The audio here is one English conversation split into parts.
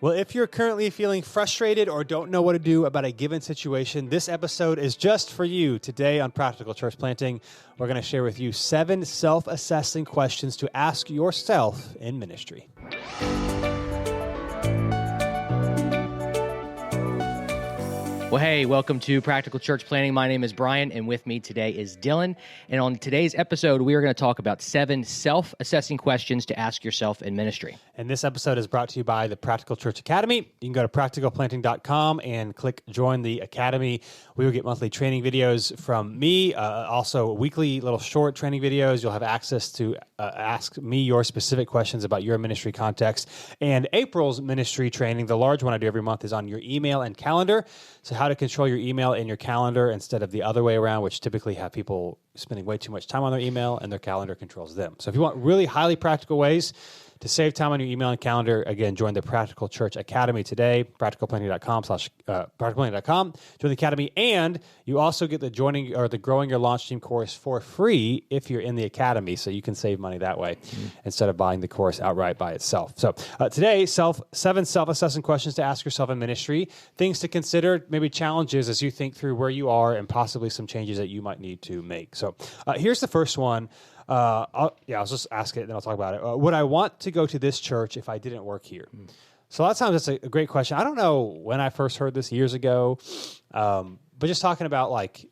Well, if you're currently feeling frustrated or don't know what to do about a given situation, this episode is just for you. Today on Practical Church Planting, we're going to share with you 7 self-assessing questions to ask yourself in ministry. Well, hey, welcome to Practical Church Planting. My name is Brian, and with me today is Dylan. And on today's episode, we are going to talk about 7 self-assessing questions to ask yourself in ministry. And this episode is brought to you by the Practical Church Academy. You can go to practicalplanting.com and click Join the Academy. We will get monthly training videos from me, also weekly little short training videos. You'll have access to ask me your specific questions about your ministry context. And April's ministry training, the large one I do every month, is on your email and calendar. So how to control your email and your calendar instead of the other way around, which typically have people spending way too much time on their email and their calendar controls them. So if you want really highly practical ways to save time on your email and calendar, again, join the Practical Church Academy today, practicalplanting.com, join the Academy, and you also get the Growing Your Launch Team course for free if you're in the Academy, so you can save money that way instead of buying the course outright by itself. So today, 7 self-assessing questions to ask yourself in ministry, things to consider, maybe challenges as you think through where you are and possibly some changes that you might need to make. So here's the first one. I'll just ask it and then I'll talk about it. Would I want to go to this church if I didn't work here? So a lot of times it's a great question. I don't know when I first heard this years ago, but just talking about like,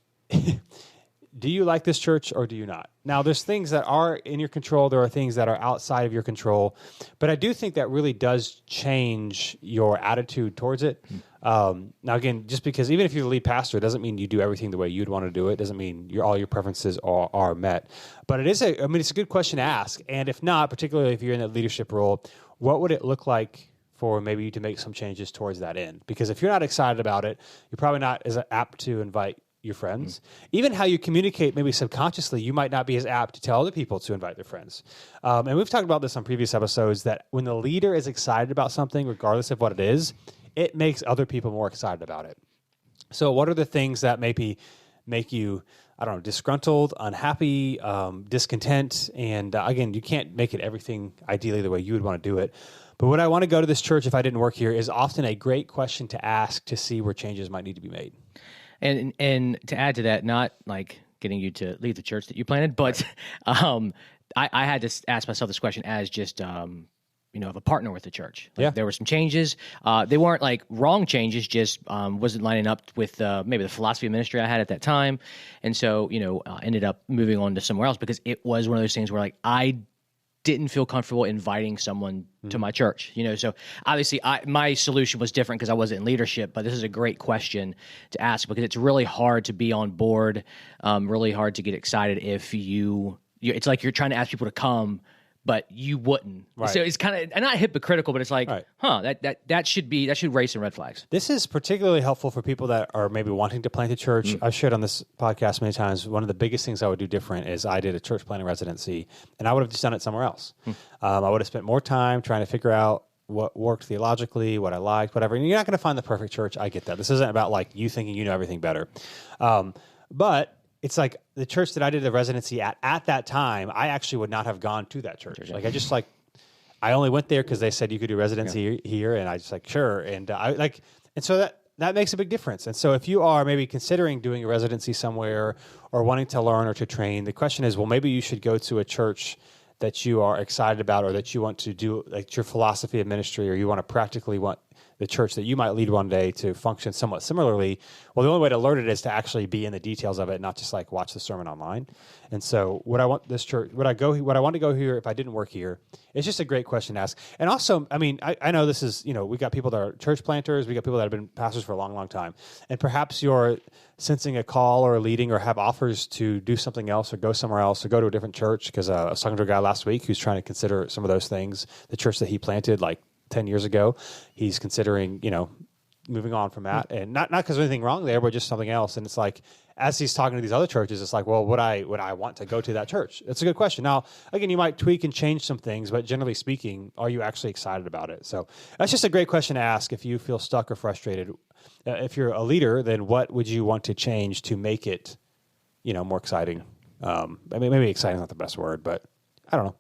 do you like this church or do you not? Now, there's things that are in your control. There are things that are outside of your control. But I do think that really does change your attitude towards it. Now, again, just because even if you're the lead pastor, it doesn't mean you do everything the way you'd want to do it. It doesn't mean all your preferences are met. But it's a good question to ask. And if not, particularly if you're in a leadership role, what would it look like for maybe you to make some changes towards that end? Because if you're not excited about it, you're probably not as apt to invite your friends. Even how you communicate, maybe subconsciously, you might not be as apt to tell other people to invite their friends. And we've talked about this on previous episodes, that when the leader is excited about something, regardless of what it is, it makes other people more excited about it. So what are the things that maybe make you, disgruntled, unhappy, discontent? And again, you can't make it everything ideally the way you would want to do it. But would I want to go to this church if I didn't work here is often a great question to ask to see where changes might need to be made. And to add to that, not like getting you to leave the church that you planted, but I had to ask myself this question as just of a partner with the church. There were some changes. They weren't like wrong changes, just wasn't lining up with maybe the philosophy of ministry I had at that time. And so, ended up moving on to somewhere else because it was one of those things where like I didn't feel comfortable inviting someone to my church, so obviously my solution was different because I wasn't in leadership, but this is a great question to ask because it's really hard to be on board, really hard to get excited if it's like you're trying to ask people to come, but you wouldn't. Right. So it's kind of not hypocritical, but it's like, that should raise some red flags. This is particularly helpful for people that are maybe wanting to plant a church. I've shared on this podcast many times, one of the biggest things I would do different is I did a church planting residency, and I would have just done it somewhere else. I would have spent more time trying to figure out what worked theologically, what I liked, whatever. And you're not going to find the perfect church. I get that. This isn't about like you thinking you know everything better. But it's like the church that I did the residency at that time, I actually would not have gone to that church. Like I only went there because they said you could do residency here, and I just like, sure. And so that makes a big difference. And so if you are maybe considering doing a residency somewhere or wanting to learn or to train, the question is, well, maybe you should go to a church that you are excited about or that you want to do like your philosophy of ministry, or you want to practically want the church that you might lead one day to function somewhat similarly. Well, the only way to learn it is to actually be in the details of it, not just like watch the sermon online. And so would I want this church, would I want to go here if I didn't work here? It's just a great question to ask. And also, I know this is, we got people that are church planters, we got people that have been pastors for a long, long time. And perhaps you're sensing a call or a leading or have offers to do something else or go somewhere else or go to a different church, because I was talking to a guy last week who's trying to consider some of those things. The church that he planted like 10 years ago, he's considering, moving on from that, and not because there's anything wrong there, but just something else. And it's like, as he's talking to these other churches, it's like, well, would I want to go to that church? It's a good question. Now, again, you might tweak and change some things, but generally speaking, are you actually excited about it? So that's just a great question to ask if you feel stuck or frustrated. If you're a leader, then what would you want to change to make it, more exciting? Maybe exciting is not the best word, but I don't know.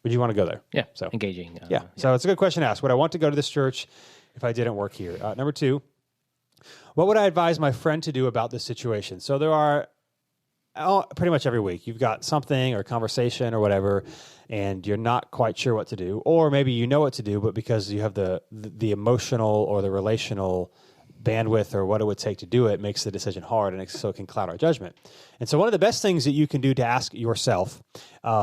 Would you want to go there? Yeah. So engaging. So it's a good question to ask. Would I want to go to this church if I didn't work here? Number 2, what would I advise my friend to do about this situation? So there are pretty much every week you've got something or a conversation or whatever, and you're not quite sure what to do, or maybe you know what to do, but because you have the emotional or the relational bandwidth or what it would take to do it makes the decision hard, and so it can cloud our judgment. And so one of the best things that you can do to ask yourself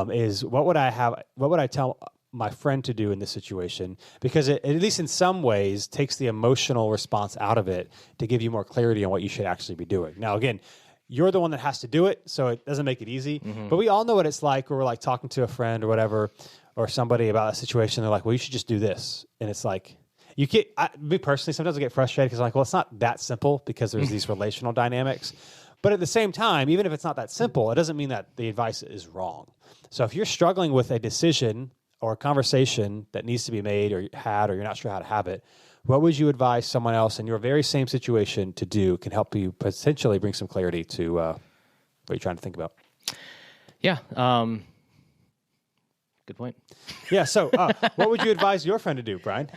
is what would I tell my friend to do in this situation, because it, at least in some ways, takes the emotional response out of it to give you more clarity on what you should actually be doing. Now, again, you're the one that has to do it, so it doesn't make it easy. But we all know what it's like, or we're like talking to a friend or whatever, or somebody about a situation. They're like, well, you should just do this. And it's like, me personally, sometimes I get frustrated because I'm like, well, it's not that simple because there's these relational dynamics. But at the same time, even if it's not that simple, it doesn't mean that the advice is wrong. So if you're struggling with a decision or a conversation that needs to be made or you're not sure how to have it, what would you advise someone else in your very same situation to do can help you potentially bring some clarity to what you're trying to think about? Yeah. Good point. Yeah. So what would you advise your friend to do, Brian?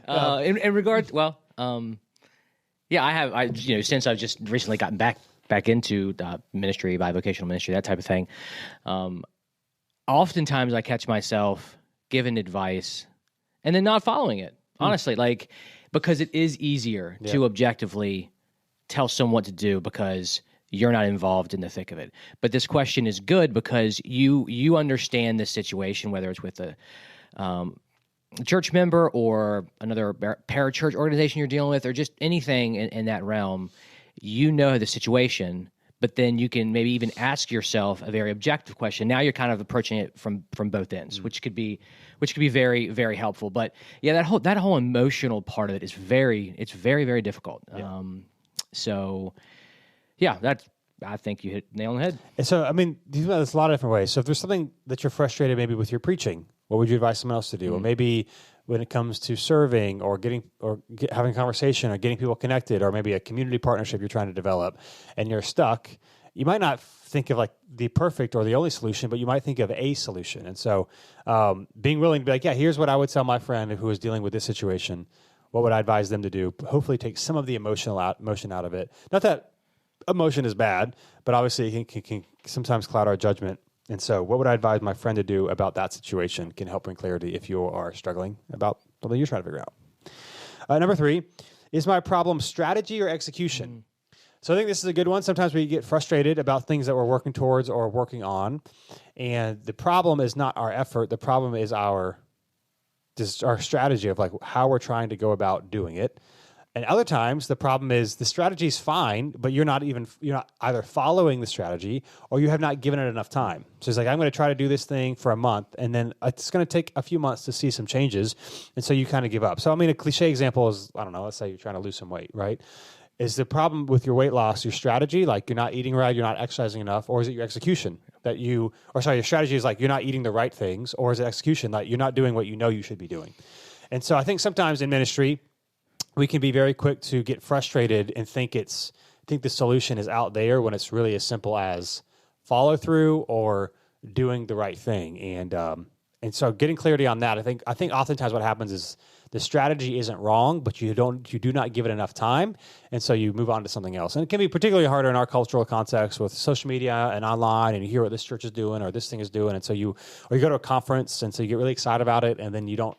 In regards, yeah, I since I've just recently gotten back into ministry, bivocational ministry, that type of thing, oftentimes I catch myself giving advice and then not following it. Honestly, because it is easier to objectively tell someone what to do because you're not involved in the thick of it. But this question is good because you understand the situation, whether it's with a church member or another parachurch organization you're dealing with, or just anything in that realm. You know the situation, but then you can maybe even ask yourself a very objective question. Now you're kind of approaching it from both ends, which could be very, very helpful. But yeah, that whole emotional part of it is very, very difficult. Yeah. So yeah, I think you hit the nail on the head. And so, I mean, there's a lot of different ways. So if there's something that you're frustrated maybe with your preaching, what would you advise someone else to do? Or maybe when it comes to serving or having a conversation or getting people connected, or maybe a community partnership you're trying to develop and you're stuck, you might not think of like the perfect or the only solution, but you might think of a solution. And so being willing to be like, yeah, here's what I would tell my friend who is dealing with this situation. What would I advise them to do? Hopefully take some of the emotion out of it. Not that emotion is bad, but obviously it can sometimes cloud our judgment. And so what would I advise my friend to do about that situation can help bring clarity if you are struggling about something you're trying to figure out. Number 3, is my problem strategy or execution? So I think this is a good one. Sometimes we get frustrated about things that we're working towards or working on, and the problem is not our effort. The problem is our strategy of like how we're trying to go about doing it. And other times, the problem is the strategy is fine, but you're not either following the strategy or you have not given it enough time. So it's like, I'm going to try to do this thing for a month, and then it's going to take a few months to see some changes, and so you kind of give up. So, I mean, a cliche example is, I don't know, let's say you're trying to lose some weight, right? Is the problem with your weight loss your strategy, like you're not eating right, you're not exercising enough, or is it your execution? Your strategy is like you're not eating the right things, or is it execution, like you're not doing what you know you should be doing? And so I think sometimes in ministry, we can be very quick to get frustrated and think the solution is out there when it's really as simple as follow through or doing the right thing. And so getting clarity on that, I think oftentimes what happens is the strategy isn't wrong, but you do not give it enough time, and so you move on to something else. And it can be particularly harder in our cultural context with social media and online, and you hear what this church is doing or this thing is doing, and so you go to a conference, and so you get really excited about it, and then you don't,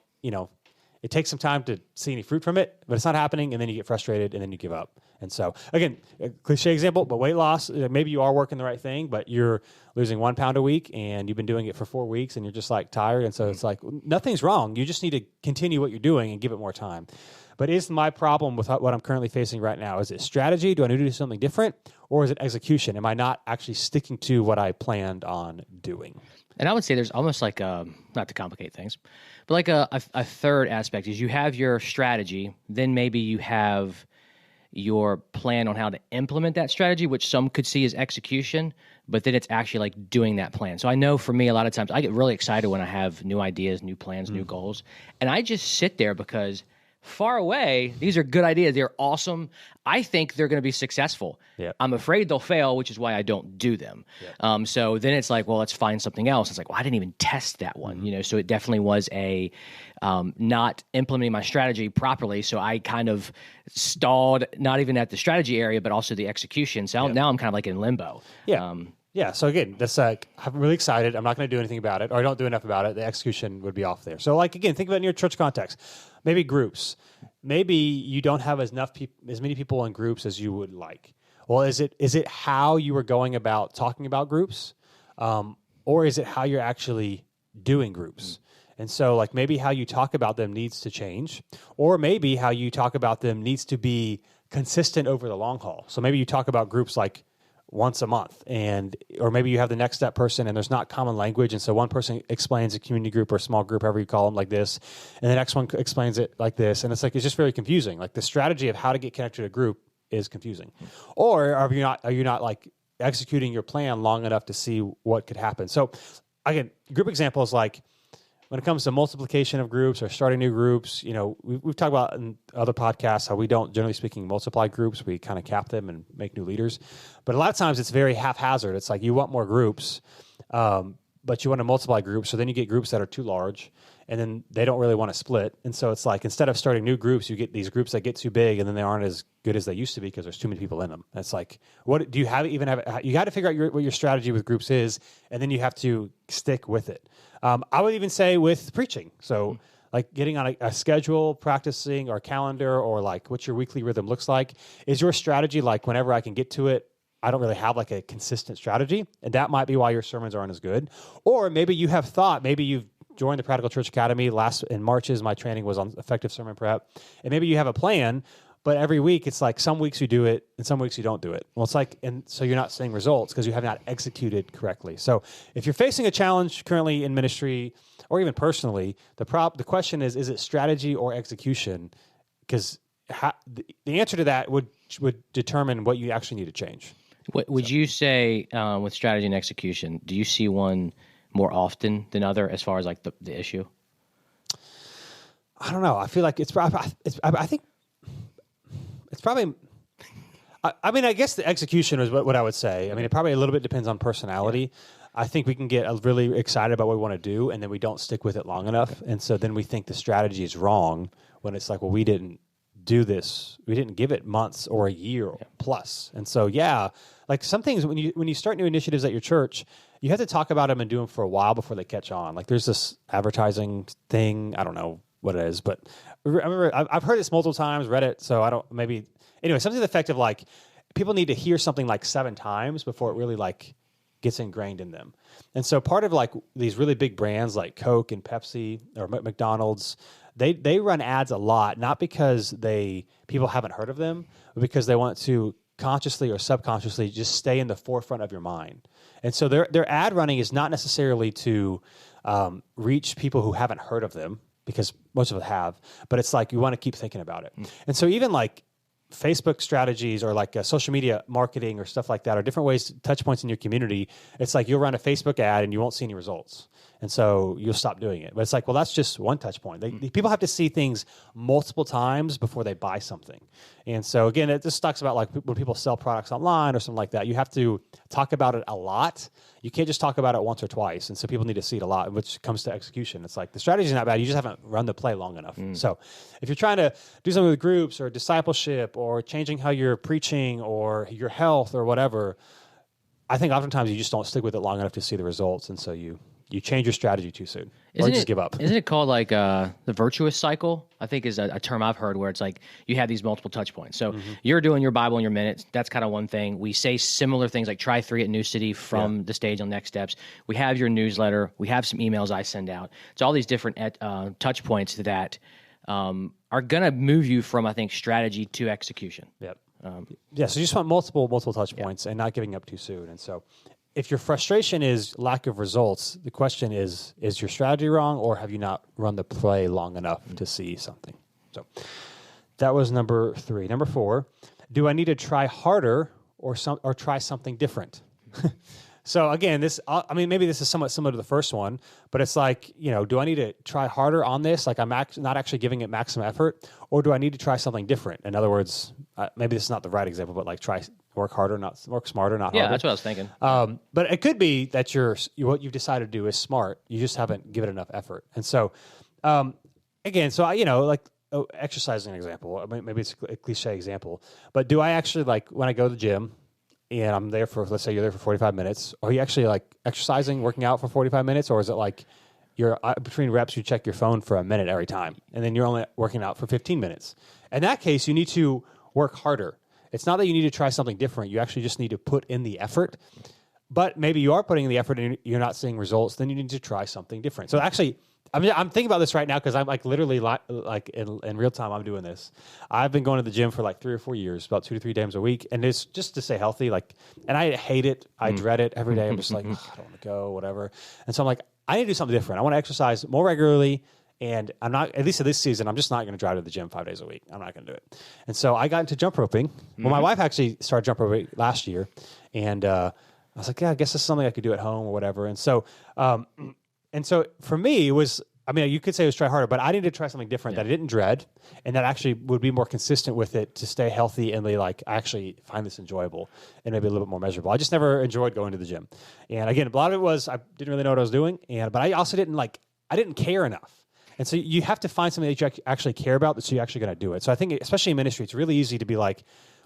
it takes some time to see any fruit from it, but it's not happening, and then you get frustrated, and then you give up. And so, again, a cliche example, but weight loss, maybe you are working the right thing, but you're losing 1 pound a week, and you've been doing it for 4 weeks, and you're just like tired, and so it's like, nothing's wrong. You just need to continue what you're doing and give it more time. But is my problem with what I'm currently facing right now, is it strategy? Do I need to do something different? Or is it execution? Am I not actually sticking to what I planned on doing? And I would say there's almost like not to complicate things, but like a third aspect is you have your strategy, then maybe you have your plan on how to implement that strategy, which some could see as execution, but then it's actually like doing that plan. So I know for me, a lot of times I get really excited when I have new ideas, new plans, new goals, and I just sit there because far away, these are good ideas. They're awesome. I think they're going to be successful. Yeah. I'm afraid they'll fail, which is why I don't do them. Yeah. So then it's like, well, let's find something else. It's like, well, I didn't even test that one, So it definitely was a not implementing my strategy properly. So I kind of stalled, not even at the strategy area, but also the execution. So now I'm kind of like in limbo. Yeah. Yeah. So again, that's like, I'm really excited. I'm not going to do anything about it, or I don't do enough about it. The execution would be off there. So like, again, think about it in your church context, maybe groups. Maybe you don't have as many people in groups as you would like. Well, is it how you were going about talking about groups? Or is it how you're actually doing groups? And so like maybe how you talk about them needs to change, or maybe how you talk about them needs to be consistent over the long haul. So maybe you talk about groups like once a month, or maybe you have the next step person and there's not common language. And so one person explains a community group or a small group, however you call them, like this, and the next one explains it like this. And it's just very confusing. Like the strategy of how to get connected to a group is confusing. Or are you not like executing your plan long enough to see what could happen? So again, group examples, like when it comes to multiplication of groups or starting new groups, we've talked about in other podcasts how we don't, generally speaking, multiply groups. We kind of cap them and make new leaders. But a lot of times it's very haphazard. It's like you want more groups, but you want to multiply groups. So then you get groups that are too large, and then they don't really want to split. And so it's like instead of starting new groups, you get these groups that get too big, and then they aren't as good as they used to be because there's too many people in them. And it's like, what do you have? You got to figure out what your strategy with groups is, and then you have to stick with it. I would even say with preaching. So like getting on a schedule, practicing, or calendar, or like what your weekly rhythm looks like. Is your strategy like whenever I can get to it, I don't really have like a consistent strategy, and that might be why your sermons aren't as good. Or maybe you have thought, maybe you've joined the Practical Church Academy. In Marches, my training was on effective sermon prep, and maybe you have a plan, but every week it's like some weeks you do it and some weeks you don't do it. Well, it's like, and so you're not seeing results because you have not executed correctly. So if you're facing a challenge currently in ministry or even personally, the question is it strategy or execution? Because the answer to that would determine what you actually need to change. Would you say with strategy and execution, do you see one more often than other as far as like the issue? I don't know. I feel like I think it's probably, I mean, I guess the execution is what I would say. I mean, it probably a little bit depends on personality. Yeah. I think we can get really excited about what we want to do, and then we don't stick with it long enough. And so then we think the strategy is wrong when it's like, well, we didn't do this. We didn't give it months or a year plus. And so, like some things, when you start new initiatives at your church, you have to talk about them and do them for a while before they catch on. Like there's this advertising thing. I don't know what it is, but I remember I've heard this multiple times, read it. So anyway, something to the effect of like, people need to hear something like 7 times before it really like gets ingrained in them. And so part of like these really big brands like Coke and Pepsi or McDonald's, they run ads a lot, not because people haven't heard of them, but because they want to consciously or subconsciously just stay in the forefront of your mind. And so their ad running is not necessarily to reach people who haven't heard of them, because most of us have, but it's like you want to keep thinking about it. And so even like Facebook strategies or like social media marketing or stuff like that are different ways, touch points in your community. It's like you'll run a Facebook ad and you won't see any results. And so you'll stop doing it. But it's like, well, that's just one touch point. People have to see things multiple times before they buy something. And so again, it just talks about like when people sell products online or something like that, you have to talk about it a lot. You can't just talk about it once or twice. And so people need to see it a lot, which comes to execution. It's like the strategy is not bad. You just haven't run the play long enough. So if you're trying to do something with groups or discipleship or changing how you're preaching or your health or whatever, I think oftentimes you just don't stick with it long enough to see the results. And so you change your strategy too soon, or just give up. Isn't it called like the virtuous cycle? I think is a term I've heard where it's like you have these multiple touch points. So you're doing your Bible in your minutes. That's kind of one thing. We say similar things like try 3 at New City from the stage on Next Steps. We have your newsletter. We have some emails I send out. It's all these different touch points that are going to move you from, I think, strategy to execution. Yep. So you just want multiple touch points and not giving up too soon. And so if your frustration is lack of results, the question is your strategy wrong, or have you not run the play long enough to see something? So that was number 3. Number 4, do I need to try harder or try something different? So again, I mean, maybe this is somewhat similar to the first one, but it's like, do I need to try harder on this? Like I'm not actually giving it maximum effort, or do I need to try something different? In other words, maybe this is not the right example, but like try work harder, not work smarter, not harder. Yeah, that's what I was thinking. But it could be that what you've decided to do is smart. You just haven't given enough effort. And so, again, so exercise is an example. I mean, maybe it's a cliche example, but do I actually when I go to the gym and I'm there let's say you're there for 45 minutes, are you actually exercising, working out for 45 minutes? Or is it you're between reps, you check your phone for a minute every time and then you're only working out for 15 minutes? In that case, you need to work harder. It's not that you need to try something different. You actually just need to put in the effort. But maybe you are putting in the effort and you're not seeing results. Then you need to try something different. So actually, I'm thinking about this right now because I'm literally in real time. I'm doing this. I've been going to the gym for 3 or 4 years, about 2 to 3 times a week, and it's just to stay healthy. And I hate it. I dread it every day. I'm just I don't want to go, whatever. And so I'm I need to do something different. I want to exercise more regularly. And I'm not, at least this season, I'm just not going to drive to the gym 5 days a week. I'm not going to do it. And so I got into jump roping. Well, my wife actually started jump roping last year. And I was like, yeah, I guess this is something I could do at home or whatever. And so for me, it was, you could say it was try harder, but I needed to try something different that I didn't dread and that actually would be more consistent with it to stay healthy and I actually find this enjoyable and maybe a little bit more measurable. I just never enjoyed going to the gym. And again, a lot of it was I didn't really know what I was doing. But I also I didn't care enough. And so you have to find something that you actually care about, so you're actually going to do it. So I think, especially in ministry, it's really easy to be well,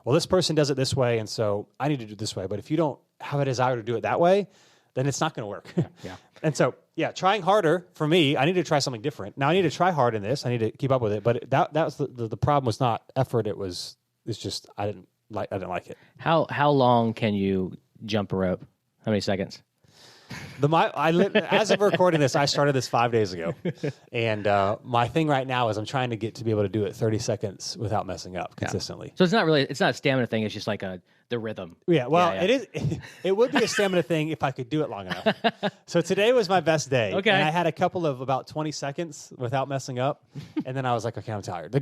this person does it this way, and so I need to do it this way. But if you don't have a desire to do it that way, then it's not going to work. Yeah. And so, trying harder, for me, I need to try something different. Now, I need to try hard in this. I need to keep up with it. But that was the problem was not effort. It's just I didn't like it. How long can you jump a rope? How many seconds? As of recording this, I started this 5 days ago, and my thing right now is I'm trying to get to be able to do it 30 seconds without messing up consistently. So it's not a stamina thing. It's just the rhythm. Yeah, well, it is. It would be a stamina thing if I could do it long enough. So today was my best day. Okay, and I had a couple of about 20 seconds without messing up, and then I was like, okay, I'm tired. The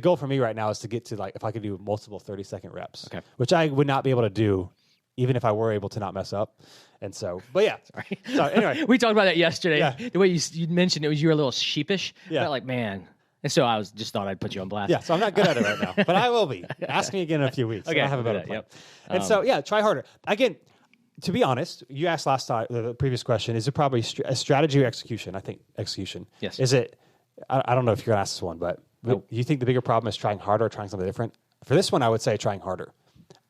goal for me right now is to get to if I could do multiple 30-second reps, which I would not be able to do even if I were able to not mess up. And so, but yeah. Sorry. So anyway. We talked about that yesterday. Yeah. The way you mentioned it was you were a little sheepish. Yeah. Man. And so I just thought I'd put you on blast. Yeah, so I'm not good at it right now, but I will be. Ask me again in a few weeks. Okay. I have a better plan. Yep. And so, try harder. Again, to be honest, you asked last time, the previous question, is it probably a strategy or execution? I think execution. Yes. Is it, I don't know if you're going to ask this one, but do you think the bigger problem is trying harder or trying something different? For this one, I would say trying harder.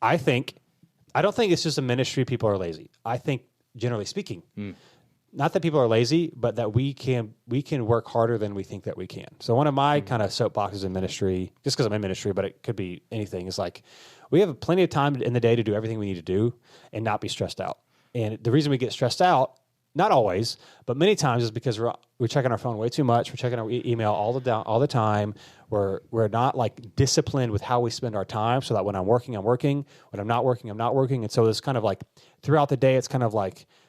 I don't think it's just a ministry people are lazy. I think, generally speaking, not that people are lazy, but that we can work harder than we think that we can. So one of my kind of soapboxes in ministry, just because I'm in ministry, but it could be anything, is we have plenty of time in the day to do everything we need to do and not be stressed out. And the reason we get stressed out, not always, but many times, is because we're checking our phone way too much. We're checking our email all the time. We're not disciplined with how we spend our time, so that when I'm working, I'm working. When I'm not working, I'm not working. And so it's kind of throughout the day, it's kind of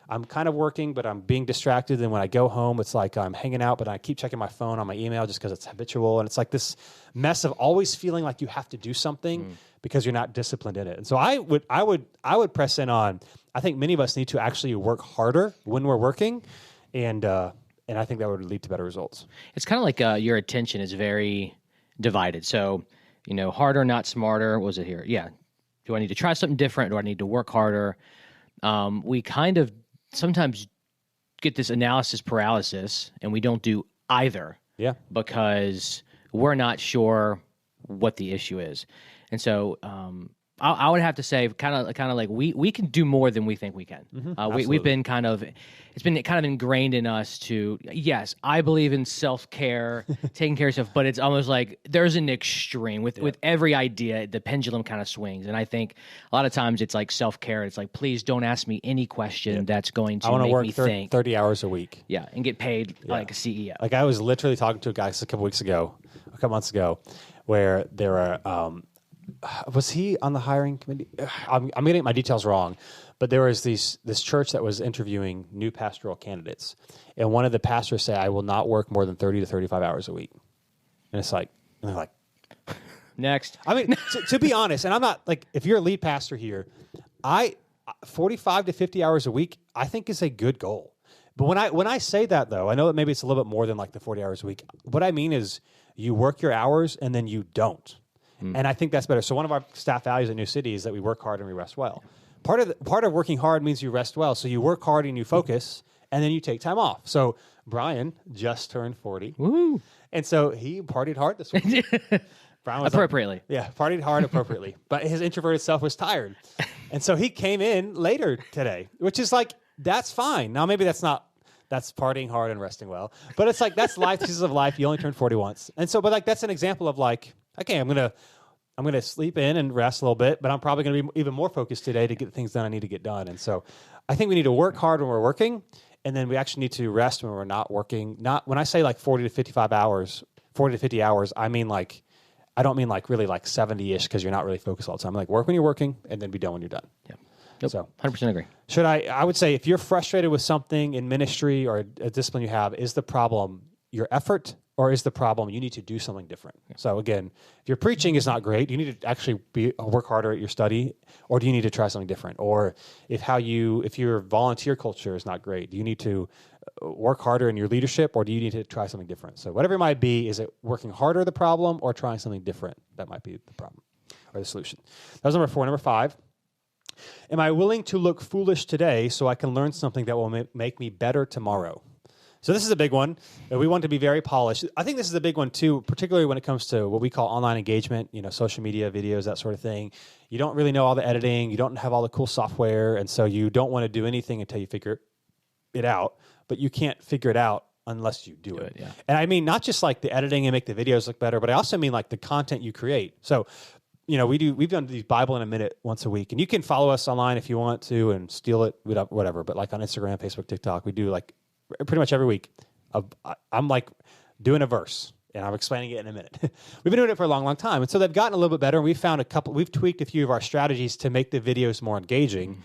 I'm kind of working, but I'm being distracted. And when I go home, it's I'm hanging out, but I keep checking my phone on my email just because it's habitual. And it's this mess of always feeling like you have to do something because you're not disciplined in it. And so I would press in on, I think many of us need to actually work harder when we're working. And I think that would lead to better results. It's kind of your attention is very divided. So, harder, not smarter. What was it here? Yeah. Do I need to try something different? Do I need to work harder? We kind of sometimes get this analysis paralysis, and we don't do either. Yeah. Because we're not sure what the issue is. And so I would have to say kind of we can do more than we think we can. We've been it's been kind of ingrained in us to, yes, I believe in self-care, taking care of yourself, but it's almost there's an extreme with every idea, the pendulum kind of swings. And I think a lot of times it's self-care. It's please don't ask me any question that's going to make work me think. 30 hours a week. Yeah, and get paid like a CEO. I was literally talking to a guy a couple months ago, where there were, was he on the hiring committee? I'm getting my details wrong, but there was this church that was interviewing new pastoral candidates, and one of the pastors said, "I will not work more than 30 to 35 hours a week." And it's and they're like, next. I mean, to be honest, and I'm not if you're a lead pastor here, I 45 to 50 hours a week, I think is a good goal. But when I say that, though, I know that maybe it's a little bit more than like the 40 hours a week. What I mean is you work your hours and then you don't. And I think that's better. So one of our staff values at New City is that we work hard and we rest well. Part of working hard means you rest well. So you work hard and you focus, and then you take time off. So Brian just turned 40. Woo. And so he partied hard this week. Brian was appropriately. Partied hard appropriately. But his introverted self was tired. And so he came in later today, which is like, that's fine. Now, maybe that's partying hard and resting well. But it's like, that's life, pieces of life. You only turn 40 once. And so, but like, that's an example of like, okay, I'm gonna sleep in and rest a little bit, but I'm probably gonna be even more focused today to get the things done I need to get done. And so I think we need to work hard when we're working, and then we actually need to rest when we're not working. Not when I say like 40 to 50 hours, I mean like, I don't mean like really like 70-ish because you're not really focused all the time. Like work when you're working and then be done when you're done. Yeah. Yep. So 100% agree. I would say if you're frustrated with something in ministry or a discipline you have, is the problem your effort, or is the problem you need to do something different? Yeah. So again, if your preaching is not great, you need to actually work harder at your study, or do you need to try something different? Or if your volunteer culture is not great, do you need to work harder in your leadership, or do you need to try something different? So whatever it might be, is it working harder the problem or trying something different? That might be the problem or the solution. That was number 4. Number 5. Am I willing to look foolish today so I can learn something that will make me better tomorrow? So this is a big one. We want to be very polished. I think this is a big one too, particularly when it comes to what we call online engagement, social media, videos, that sort of thing. You don't really know all the editing. You don't have all the cool software. And so you don't want to do anything until you figure it out. But you can't figure it out unless you do it. Yeah. And I mean, not just like the editing and make the videos look better, but I also mean like the content you create. So we've done these Bible in a Minute once a week, and you can follow us online if you want to and steal it, whatever. But like on Instagram, Facebook, TikTok, we do like pretty much every week. I'm like doing a verse and I'm explaining it in a minute. We've been doing it for a long, long time. And so they've gotten a little bit better. And we've tweaked a few of our strategies to make the videos more engaging,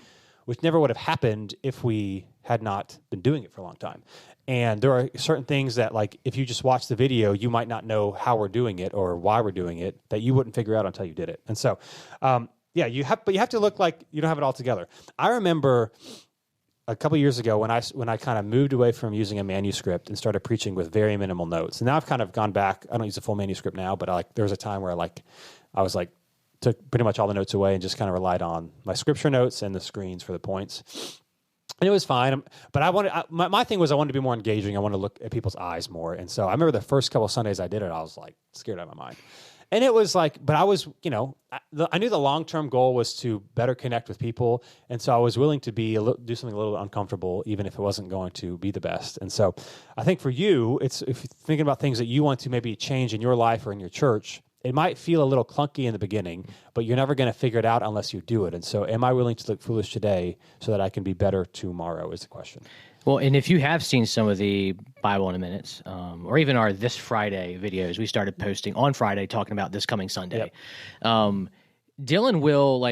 which never would have happened if we had not been doing it for a long time. And there are certain things that, like, if you just watch the video, you might not know how we're doing it or why we're doing it, that you wouldn't figure out until you did it. And so, you have to look like you don't have it all together. I remember a couple years ago when I kind of moved away from using a manuscript and started preaching with very minimal notes. And now I've kind of gone back. I don't use a full manuscript now, but there was a time where I was took pretty much all the notes away and just kind of relied on my scripture notes and the screens for the points. And it was fine, but my thing was I wanted to be more engaging. I wanted to look at people's eyes more. And so I remember the first couple of Sundays I did it, I was like scared out of my mind. And it was like, but I was, I knew the long-term goal was to better connect with people. And so I was willing to do something a little uncomfortable, even if it wasn't going to be the best. And so I think for you, if you're thinking about things that you want to maybe change in your life or in your church, it might feel a little clunky in the beginning, but you're never going to figure it out unless you do it. And so am I willing to look foolish today so that I can be better tomorrow is the question. Well, and if you have seen some of the Bible in a Minute, or even our This Friday videos, we started posting on Friday talking about this coming Sunday. Yep. Dylan will,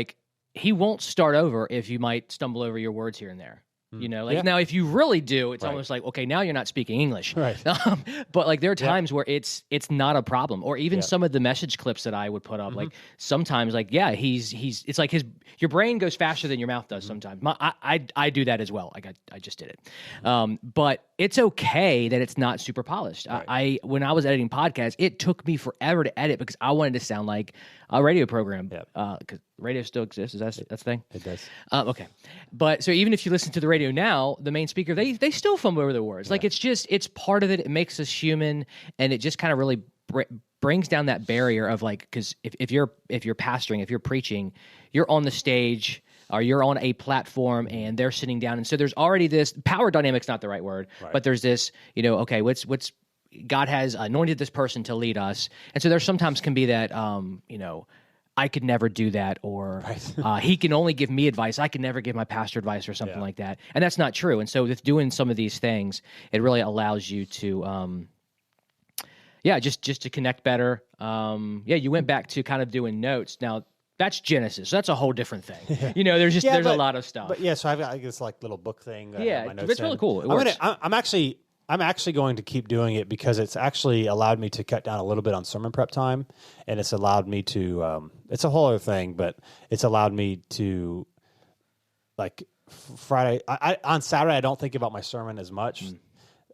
he won't start over if you might stumble over your words here and there. Now if you really do, it's almost like, okay, now you're not speaking English. Right. But there are times where it's not a problem. Or even some of the message clips that I would put up, sometimes it's like your brain goes faster than your mouth does sometimes. I do that as well. I just did it. But it's okay that it's not super polished. Right. When I was editing podcasts, it took me forever to edit because I wanted to sound like a radio program. Because radio still exists. Is that's the thing? It does. Okay. But so even if you listen to the radio now, the main speaker, they still fumble over their words. Yeah. It's part of it. It makes us human, and it just kind of really brings down that barrier of because if you're pastoring, if you're preaching, you're on the stage or you're on a platform and they're sitting down. And so there's already this power dynamic's not the right word, but there's this, okay, what's God has anointed this person to lead us. And so there sometimes can be that, I could never do that, or he can only give me advice. I can never give my pastor advice or something like that. And that's not true. And so with doing some of these things, it really allows you to, just to connect better. You went back to kind of doing notes. Now, that's Genesis. So that's a whole different thing. There's a lot of stuff. But so I've got this little book thing. It's really cool. I'm actually going to keep doing it because it's actually allowed me to cut down a little bit on sermon prep time, and it's allowed me to. It's a whole other thing, but it's allowed me to like Friday, on Saturday, I don't think about my sermon as much.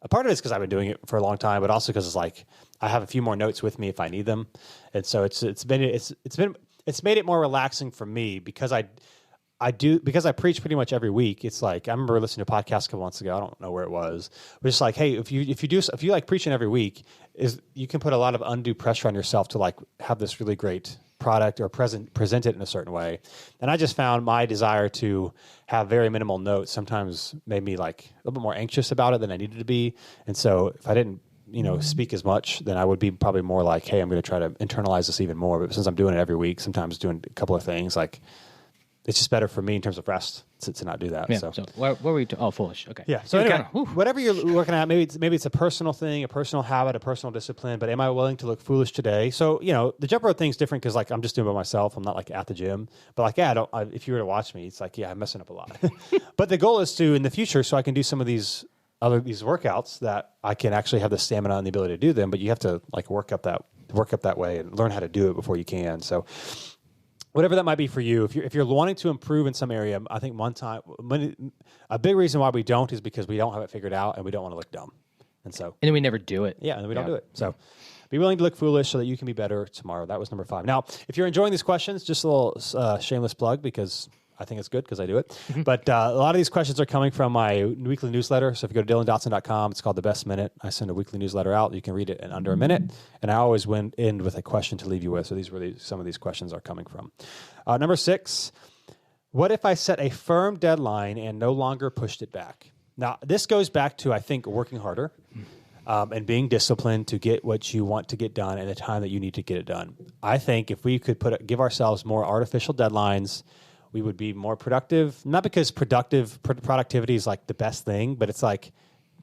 A part of it's because I've been doing it for a long time, but also because it's like I have a few more notes with me if I need them, and so it's made it more relaxing for me because I preach pretty much every week. It's like I remember listening to a podcast a couple months ago. I don't know where it was, but it's like, hey, if you like preaching every week, you can put a lot of undue pressure on yourself to like have this really great product or present it in a certain way. And I just found my desire to have very minimal notes sometimes made me like a little bit more anxious about it than I needed to be. And so if I didn't, speak as much, then I would be probably more like, hey, I'm going to try to internalize this even more. But since I'm doing it every week, sometimes doing a couple of things, like it's just better for me in terms of rest to not do that. Yeah. So what were we? Foolish. Okay. Yeah. So anyway, whatever you're working at, maybe it's a personal thing, a personal habit, a personal discipline. But am I willing to look foolish today? So the jump rope thing's different because like I'm just doing it by myself. I'm not like at the gym. But like if you were to watch me, it's like I'm messing up a lot. But the goal is to in the future, so I can do some of these workouts that I can actually have the stamina and the ability to do them. But you have to like work up that way and learn how to do it before you can. So whatever that might be for you, if you're wanting to improve in some area, I think a big reason why we don't is because we don't have it figured out and we don't want to look dumb, and then we never do it. Yeah, and we don't do it. So be willing to look foolish so that you can be better tomorrow. That was number 5. Now, if you're enjoying these questions, just a little shameless plug because I think it's good because I do it. But a lot of these questions are coming from my weekly newsletter. So if you go to DylanDotson.com, it's called The Best Minute. I send a weekly newsletter out. You can read it in under a minute. And I always end with a question to leave you with. So these were some of these questions are coming from. Number 6, what if I set a firm deadline and no longer pushed it back? Now, this goes back to, I think, working harder and being disciplined to get what you want to get done in the time that you need to get it done. I think if we could give ourselves more artificial deadlines, we would be more productive. Not because productivity is like the best thing, but it's like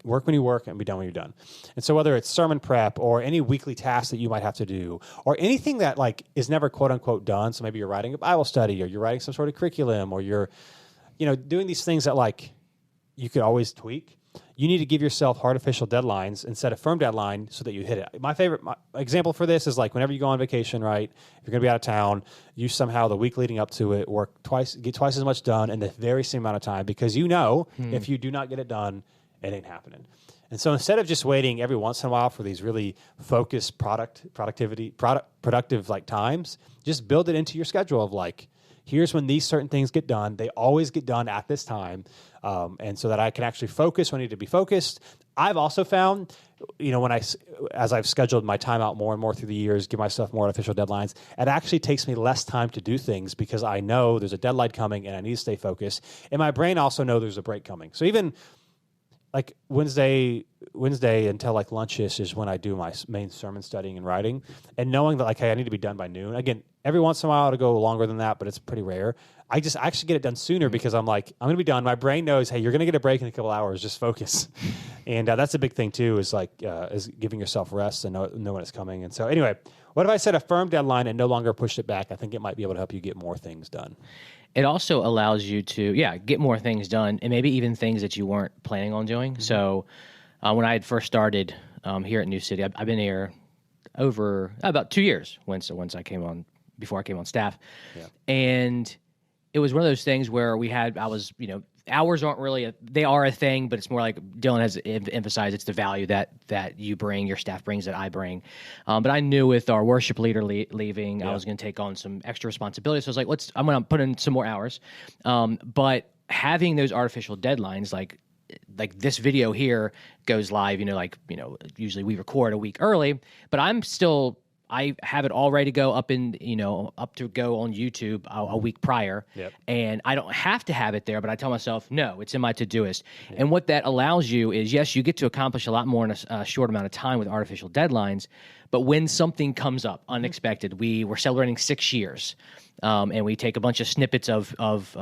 work when you work and be done when you're done. And so whether it's sermon prep or any weekly task that you might have to do or anything that like is never quote unquote done. So maybe you're writing a Bible study or you're writing some sort of curriculum or you're, doing these things that like you could always tweak. You need to give yourself artificial deadlines and set a firm deadline so that you hit it. My example for this is like whenever you go on vacation, right? If you're going to be out of town, you somehow the week leading up to it get twice as much done in the very same amount of time because if you do not get it done, it ain't happening. And so instead of just waiting every once in a while for these really focused productive like times, just build it into your schedule of like, here's when these certain things get done. They always get done at this time. And so that I can actually focus when I need to be focused. I've also found, as I've scheduled my time out more and more through the years, give myself more artificial deadlines, it actually takes me less time to do things because I know there's a deadline coming and I need to stay focused. And my brain also knows there's a break coming. So even like Wednesday until like lunch-ish is when I do my main sermon studying and writing, and knowing that like, hey, I need to be done by noon. Again, every once in a while to go longer than that, but it's pretty rare. I actually get it done sooner because I'm like, I'm going to be done. My brain knows, hey, you're going to get a break in a couple hours. Just focus. And that's a big thing too, is like is giving yourself rest and know when it's coming. And so anyway, what if I set a firm deadline and no longer pushed it back? I think it might be able to help you get more things done. It also allows you to, get more things done and maybe even things that you weren't planning on doing. Mm-hmm. So when I had first started here at New City, I've been here over about 2 years before I came on staff. Yeah. And it was one of those things where hours aren't really they are a thing, but it's more like Dylan has emphasized, it's the value that you bring, your staff brings, that I bring. But I knew with our worship leader leaving, I was going to take on some extra responsibilities. So I was like, I'm going to put in some more hours. But having those artificial deadlines, like this video here goes live, usually we record a week early, but I have it all ready to go up to go on YouTube a week prior. Yep. And I don't have to have it there, but I tell myself, no, it's in my Todoist. Yep. And what that allows you is, yes, you get to accomplish a lot more in a short amount of time with artificial deadlines, but when something comes up unexpected, we're celebrating 6 years, and we take a bunch of snippets of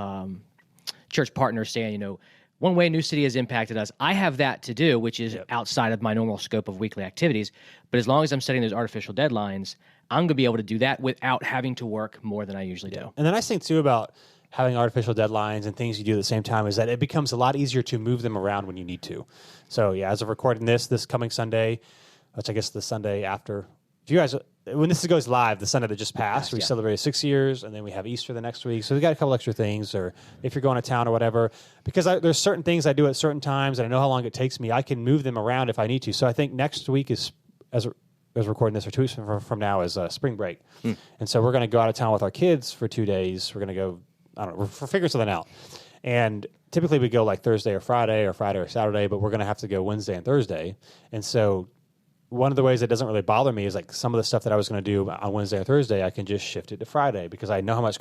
church partners saying, one way New City has impacted us, I have that to do, which is outside of my normal scope of weekly activities. But as long as I'm setting those artificial deadlines, I'm going to be able to do that without having to work more than I usually do. And the nice thing, too, about having artificial deadlines and things you do at the same time is that it becomes a lot easier to move them around when you need to. So, as of recording this coming Sunday, which I guess the Sunday after, if you guys when this goes live, the Sunday that just passed, we celebrated 6 years, and then we have Easter the next week. So we got a couple extra things, or if you're going to town or whatever. Because there's certain things I do at certain times, and I know how long it takes me. I can move them around if I need to. So I think next week is, as recording this, or 2 weeks from now, is spring break. And so we're going to go out of town with our kids for 2 days. We're going to go, I don't know, we're figuring something out. And typically we go like Thursday or Friday or Saturday, but we're going to have to go Wednesday and Thursday. And so one of the ways that doesn't really bother me is like some of the stuff that I was going to do on Wednesday or Thursday, I can just shift it to Friday because I know how long it's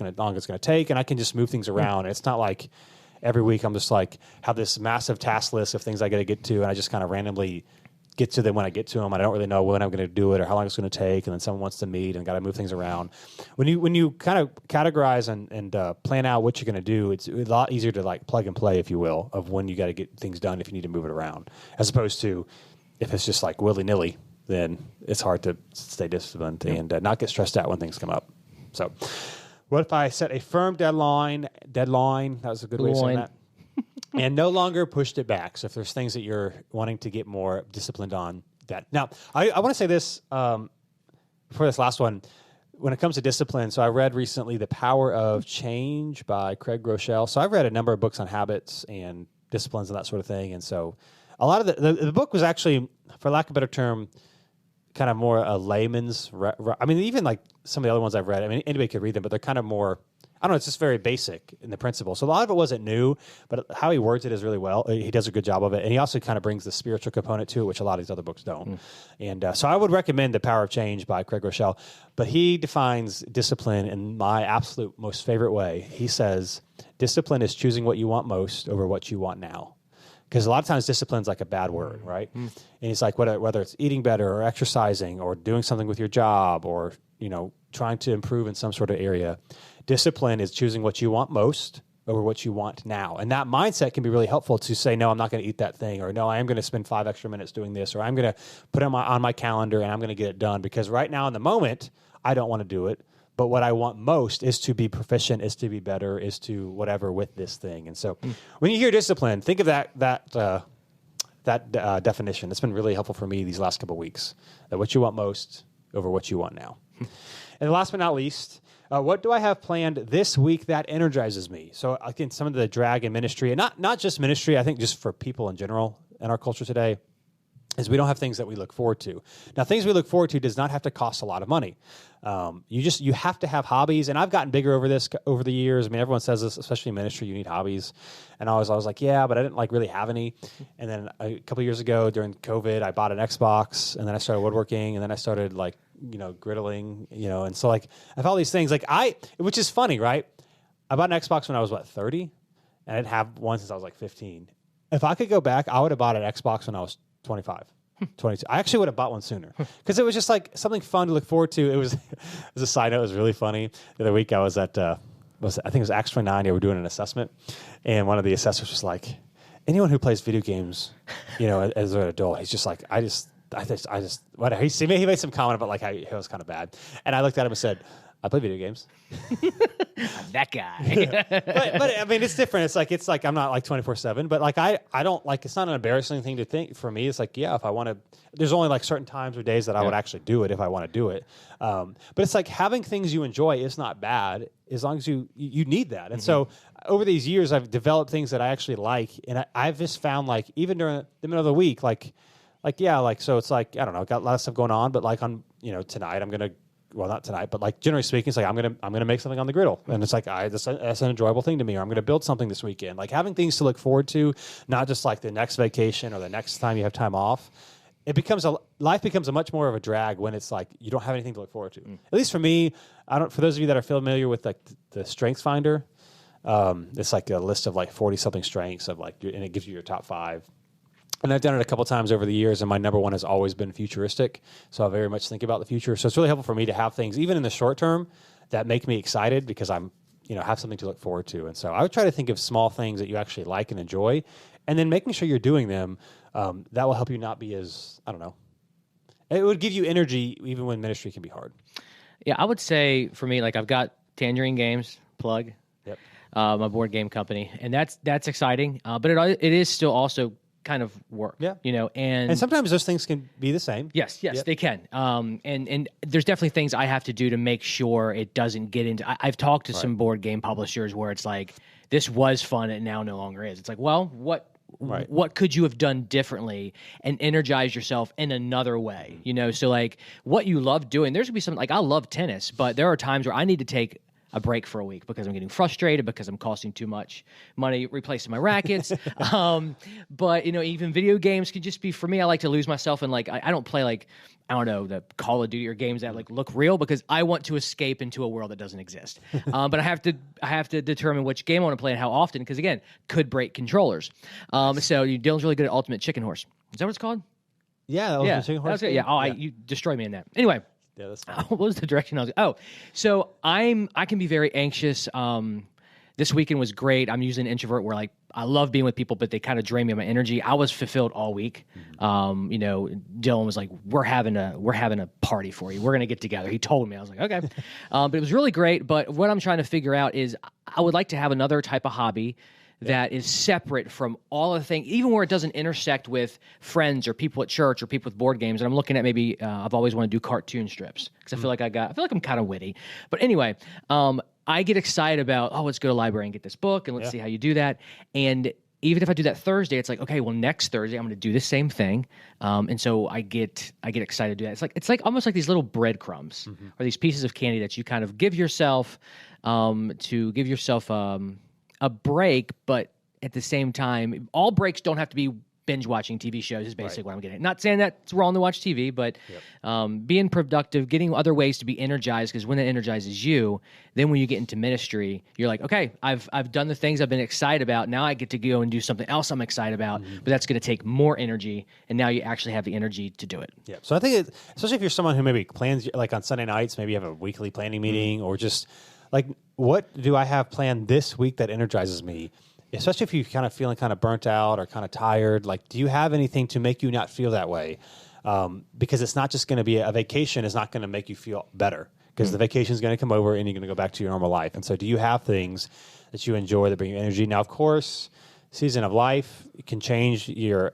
going to take, and I can just move things around. It's not like every week I'm just like have this massive task list of things I got to get to, and I just kind of randomly get to them when I get to them. I don't really know when I'm going to do it or how long it's going to take, and then someone wants to meet and got to move things around. When you kind of categorize and plan out what you're going to do, it's a lot easier to like plug and play, if you will, of when you got to get things done if you need to move it around, as opposed to if it's just like willy-nilly, then it's hard to stay disciplined and not get stressed out when things come up. So what if I set a firm deadline, that was a good way of saying that, and no longer pushed it back? So if there's things that you're wanting to get more disciplined on, that. Now, I want to say this before this last one. When it comes to discipline, so I read recently The Power of Change by Craig Groeschel. So I've read a number of books on habits and disciplines and that sort of thing. And so a lot of the book was actually, for lack of a better term, kind of more a layman's. I mean, even like some of the other ones I've read, I mean, anybody could read them, but they're kind of more, I don't know, it's just very basic in the principle. So a lot of it wasn't new, but how he words it is really well. He does a good job of it. And he also kind of brings the spiritual component to it, which a lot of these other books don't. And so I would recommend The Power of Change by Craig Groeschel. But he defines discipline in my absolute most favorite way. He says, discipline is choosing what you want most over what you want now. Because a lot of times discipline's like a bad word, right? And it's like whether it's eating better or exercising or doing something with your job or, trying to improve in some sort of area. Discipline is choosing what you want most over what you want now. And that mindset can be really helpful to say, no, I'm not going to eat that thing, or no, I am going to spend 5 extra minutes doing this, or I'm going to put it on my calendar and I'm going to get it done. Because right now in the moment, I don't want to do it. But what I want most is to be proficient, is to be better, is to whatever with this thing. And so when you hear discipline, think of that definition. It's been really helpful for me these last couple of weeks. That what you want most over what you want now. And last but not least, what do I have planned this week that energizes me? So again, some of the drag in ministry, and not just ministry, I think just for people in general in our culture today, is we don't have things that we look forward to. Now, things we look forward to does not have to cost a lot of money. You have to have hobbies, and I've gotten bigger over the years. I mean, everyone says this, especially in ministry, you need hobbies. And I was like, yeah, but I didn't like really have any. And then a couple of years ago during COVID, I bought an Xbox, and then I started woodworking, and then I started like, griddling, and so like I have all these things which is funny, right? I bought an Xbox when I was 30, and I didn't have one since I was like 15. If I could go back, I would have bought an Xbox when I was 25, 22. I actually would have bought one sooner because it was just like something fun to look forward to. It was, as a side note, it was really funny. The other week I was at, I think it was Acts 29. They were doing an assessment, and one of the assessors was like, anyone who plays video games, as an adult, he's just like, he made some comment about like how it was kind of bad. And I looked at him and said, I play video games. That guy. but I mean, it's different. It's like I'm not like 24/7, but like I don't like, it's not an embarrassing thing to think for me. It's like, yeah, if I want to, there's only like certain times or days that I would actually do it if I want to do it. But it's like having things you enjoy is not bad as long as you need that. And so over these years, I've developed things that I actually like. And I've just found like even during the middle of the week, so it's like, I don't know, I've got a lot of stuff going on, but like on, tonight I'm going to, well, not tonight, but like generally speaking, it's like I'm gonna make something on the griddle, and it's like that's an enjoyable thing to me. Or I'm gonna build something this weekend. Like having things to look forward to, not just like the next vacation or the next time you have time off. Life becomes a much more of a drag when it's like you don't have anything to look forward to. At least for me, for those of you that are familiar with like the Strengths Finder, it's like a list of like 40 something strengths of like, and it gives you your top 5. And I've done it a couple times over the years, and my number one has always been futuristic. So I very much think about the future. So it's really helpful for me to have things, even in the short term, that make me excited because I'm, have something to look forward to. And so I would try to think of small things that you actually like and enjoy, and then making sure you're doing them. That will help you not be as, I don't know. It would give you energy even when ministry can be hard. Yeah, I would say for me, like I've got Tangerine Games, plug, Yep. My board game company, and that's exciting. But it is still also kind of work. Yeah. And sometimes those things can be the same. Yes, they can. And there's definitely things I have to do to make sure it doesn't get into. I've talked to some board game publishers where it's like, this was fun and now no longer is. It's like, well, what could you have done differently and energize yourself in another way? So like what you love doing, there's gonna be something like I love tennis, but there are times where I need to take a break for a week because I'm getting frustrated because I'm costing too much money replacing my rackets. But even video games could just be, for me, I like to lose myself in like, I don't play like, I don't know, the Call of Duty or games that like look real because I want to escape into a world that doesn't exist. But I have to determine which game I want to play and how often, because again, could break controllers. So Dylan's really good at Ultimate Chicken Horse. Is that what it's called? Yeah, Ultimate Chicken Horse. You destroyed me in that. Anyway. Yeah, that's fine. What was the direction I was? Oh, so I can be very anxious. This weekend was great. I'm usually an introvert where like I love being with people, but they kind of drain me of my energy. I was fulfilled all week. Dylan was like, "We're having a party for you. We're gonna get together." He told me. I was like, "Okay," but it was really great. But what I'm trying to figure out is I would like to have another type of hobby that is separate from all of the things, even where it doesn't intersect with friends or people at church or people with board games. And I'm looking at maybe I've always wanted to do cartoon strips because I feel like I'm kind of witty. But anyway, I get excited about let's go to the library and get this book and let's see how you do that. And even if I do that Thursday, it's like, okay, well, next Thursday I'm going to do the same thing. And so I get excited to do that. It's like almost like these little breadcrumbs or these pieces of candy that you kind of give yourself to give yourself a break, but at the same time, all breaks don't have to be binge watching TV shows is basically what I'm getting at. Not saying that it's wrong to watch TV, but being productive, getting other ways to be energized, because when it energizes you, then when you get into ministry, you're like, okay, I've done the things I've been excited about. Now I get to go and do something else I'm excited about, but that's going to take more energy, and now you actually have the energy to do it. Yeah. So I think, especially if you're someone who maybe plans, like on Sunday nights, maybe you have a weekly planning meeting or just like, what do I have planned this week that energizes me? Especially if you're kind of feeling kind of burnt out or kind of tired, like, do you have anything to make you not feel that way? Because it's not just going to be a vacation is not going to make you feel better, because the vacation is going to come over and you're going to go back to your normal life. And so do you have things that you enjoy that bring you energy? Now, of course, season of life can change your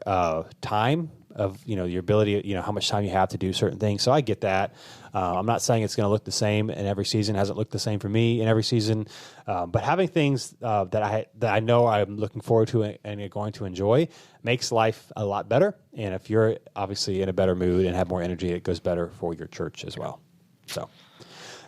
time of, your ability, how much time you have to do certain things. So I get that. I'm not saying it's going to look the same in every season. It hasn't looked the same for me in every season. But having things that I know I'm looking forward to and are going to enjoy makes life a lot better. And if you're obviously in a better mood and have more energy, it goes better for your church as well. So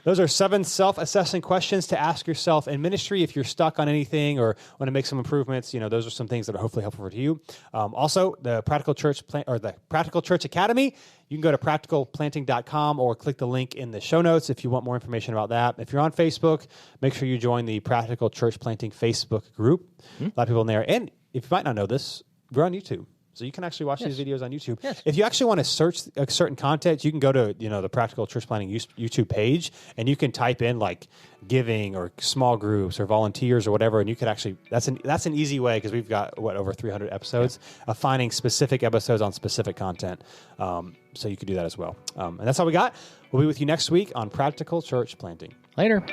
those are 7 self-assessing questions to ask yourself in ministry if you're stuck on anything or want to make some improvements. Those are some things that are hopefully helpful for you. Also, the Practical Church the Practical Church Academy. You can go to practicalplanting.com or click the link in the show notes if you want more information about that. If you're on Facebook, make sure you join the Practical Church Planting Facebook group. A lot of people in there. And if you might not know this, we're on YouTube. So you can actually watch these videos on YouTube. Yes. If you actually want to search a certain content, you can go to the Practical Church Planting YouTube page, and you can type in like giving or small groups or volunteers or whatever, and you could actually that's an easy way, because we've got over 300 episodes of finding specific episodes on specific content. So you could do that as well. And that's all we got. We'll be with you next week on Practical Church Planting. Later.